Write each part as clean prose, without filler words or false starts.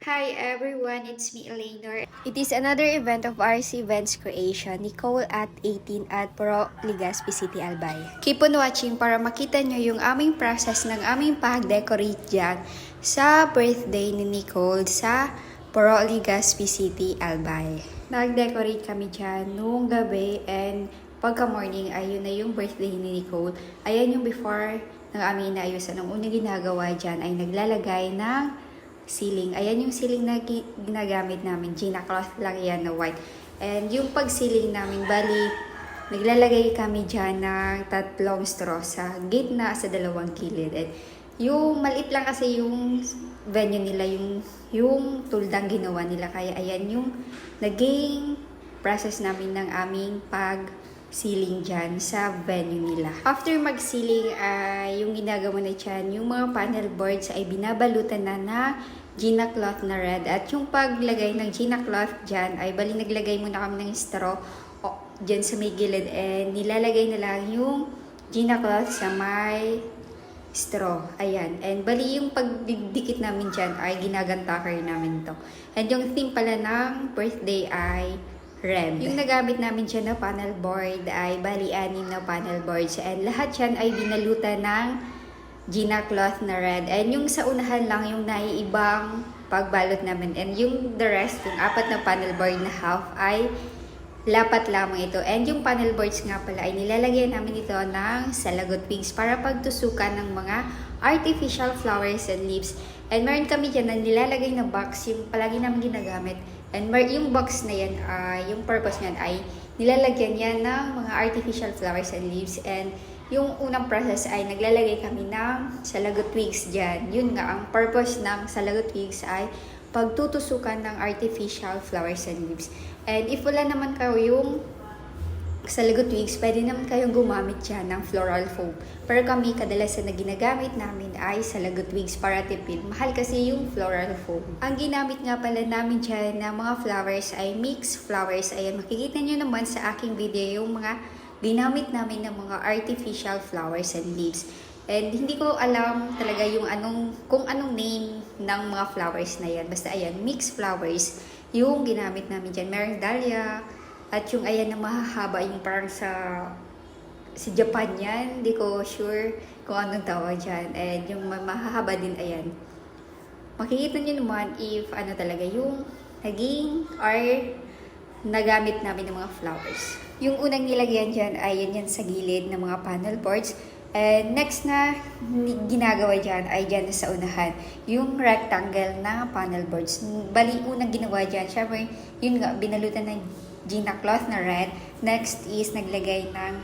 Hi everyone, it's me Eleanor. It is another event of RC Events Creation, Nicole at 18 at Pro Legazpi City, Albay. Keep on watching para makita nyo yung aming process ng aming pag-decorate dyan sa birthday ni Nicole sa Pro Legazpi City, Albay. Nag-decorate kami dyan noong gabi and pagka-morning, ayun na yung birthday ni Nicole. Ayan yung before ng aming inaayusan. Ang unang ginagawa dyan ay naglalagay ng ceiling. Ayan yung ceiling na ginagamit namin. Gina cloth lang yan na white. And yung pag-ceiling namin, bali, naglalagay kami dyan ng tatlong straw sa gitna sa dalawang gilid. And yung maliit lang kasi yung venue nila, yung tuldang ginawa nila. Kaya ayan yung naging process namin ng aming pag-ceiling dyan sa venue nila. After mag-ceiling, yung ginagawa na dyan, yung mga panel boards ay binabalutan na Gina cloth na red. At yung paglagay ng Gina cloth dyan, ay bali naglagay muna kami ng straw dyan sa may gilid. And nilalagay na lang yung Gina cloth sa may straw. Ayan. And bali yung pagdidikit namin dyan ay ginagantaker namin to. And yung theme pala ng birthday ay red. Yung nagamit namin dyan na panel board ay bali 6 na panel boards. And lahat dyan ay binalutan ng Gina cloth na red. And yung sa unahan lang yung naiibang pagbalot namin. And yung the rest, yung 4 na panel board na half ay lapat lamang ito. And yung panel boards nga pala ay nilalagyan namin ito ng salagot twigs para pagtusukan ng mga artificial flowers and leaves. And meron kami dyan na nilalagay na box, yung palagi namin ginagamit. And yung box na yan, yung purpose niyan ay nilalagyan yan ng mga artificial flowers and leaves. And yung unang process ay naglalagay kami ng salagot twigs dyan. Yun nga, ang purpose ng salagot twigs ay pagtutusukan ng artificial flowers and leaves. And if wala naman kayo yung salagot twigs, pwede naman kayong gumamit dyan ng floral foam. Pero kami, kadalasan na ginagamit namin ay salagot twigs para tipid. Mahal kasi yung floral foam. Ang ginamit nga pala namin dyan na mga flowers ay mixed flowers. Ayan, makikita nyo naman sa aking video yung mga ginamit namin ng mga artificial flowers and leaves. And hindi ko alam talaga yung kung anong name ng mga flowers na yan. Basta ayan, mixed flowers yung ginamit namin dyan. Merong dahlia, at yung ayan na mahahaba, yung parang sa Japan yan. Hindi ko sure kung anong tawag dyan. And yung mahahaba din, ayan. Makikita nyo naman if ano talaga yung naging or nagamit namin ng mga flowers. Yung unang nilagyan dyan ay yan sa gilid ng mga panel boards. And next na ginagawa dyan ay dyan sa unahan. Yung rectangle na panel boards. Bali, unang ginawa dyan, syempre, yun nga, binalutan ng Gina cloth na red. Next is naglagay ng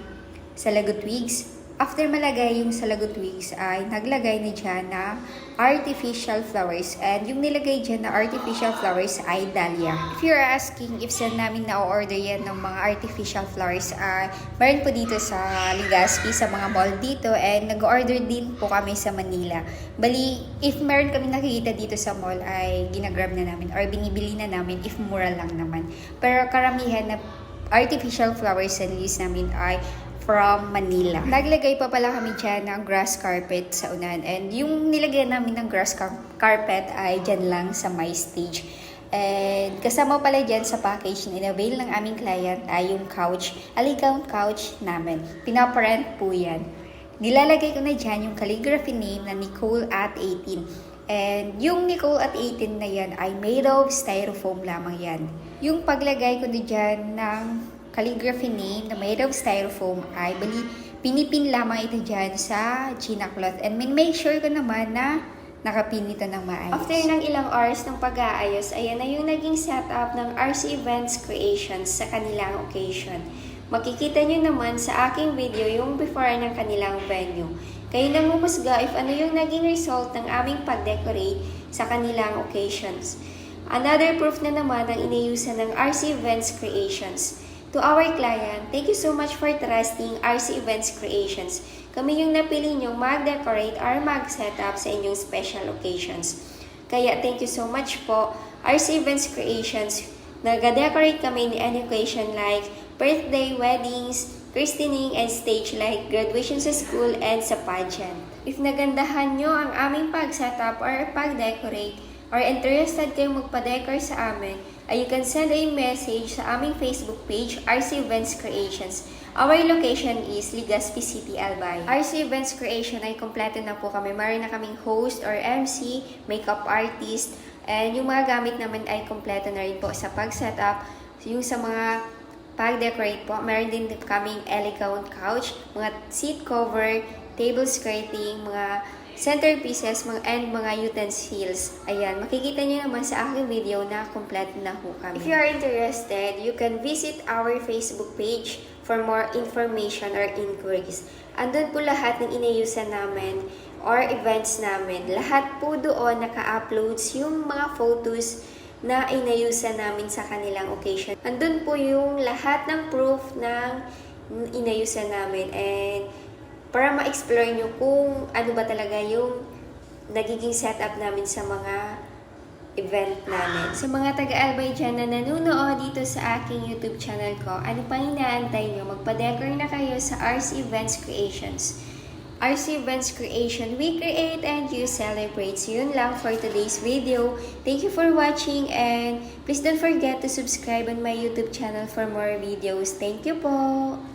salagot twigs. After malagay yung salagot twigs ay naglagay na dyan na artificial flowers. And yung nilagay dyan na artificial flowers ay dahlia. If you're asking if saan namin na-order yan ng mga artificial flowers, meron po dito sa Legazpi, sa mga mall dito. And nag-order din po kami sa Manila. Bali, if meron kami nakikita dito sa mall ay ginagrab na namin or binibili na namin if mura lang naman. Pero karamihan na artificial flowers and leaves namin ay from Manila. Naglagay pa pala kami dyan ng grass carpet sa unahan. And yung nilagyan namin ng grass carpet ay dyan lang sa my stage. And kasama pala dyan sa package na in-avail ng aming client ay yung couch, aligown couch namin. Pinaparent po yan. Nilalagay ko na dyan yung calligraphy name na Nicole at 18. And yung Nicole at 18 na yan ay made of styrofoam lamang yan. Yung paglagay ko na dyan ng calligraphy name na made of styrofoam ay bali, pinipin lamang ito dyan sa Gina cloth. And make sure ko naman na nakapin ito ng maayos. After ng ilang hours ng pag-aayos, ayan na yung naging setup ng RC Events Creations sa kanilang occasion. Makikita nyo naman sa aking video yung before ng kanilang venue. Kayo nang humusga if ano yung naging result ng aming pag-decorate sa kanilang occasions. Another proof na naman ang inayusan ng RC Events Creations. To our client, thank you so much for trusting RC Events Creations. Kami yung napili nyo mag-decorate or mag-setup sa inyong special occasions. Kaya thank you so much po, RC Events Creations. Nag-decorate kami ni any occasion like birthday, weddings, christening, and stage like graduation sa school and sa pageant. If nagandahan nyo ang aming pag-setup or pag-decorate, or interested kayong magpa-decor sa amin, ay you can send a message sa aming Facebook page, RC Events Creations. Our location is Legazpi City, Albay. RC Events Creation ay kompleto na po kami. Meron na kaming host or MC, makeup artist, and yung mga gamit naman ay kompleto na rin po sa pag-setup. Yung sa mga pag-decorate po, meron din kaming elegant couch, mga seat cover, table skirting, mga centerpieces, and mga utensils. Ayan, makikita nyo naman sa aking video na kompleto na po kami. If you are interested, you can visit our Facebook page for more information or inquiries. Andun po lahat ng inayusan namin or events namin. Lahat po doon naka-uploads yung mga photos na inayusan namin sa kanilang occasion. Andun po yung lahat ng proof ng inayusan namin, and para ma-explore nyo kung ano ba talaga yung nagiging setup namin sa mga event namin. Sa mga taga-Albay dyan na nanonood dito sa aking YouTube channel ko, ano pang inaantay nyo? Magpa-decor na kayo sa RC Events Creations. RC Events Creation, we create and you celebrate. So yun lang for today's video. Thank you for watching, and please don't forget to subscribe on my YouTube channel for more videos. Thank you po!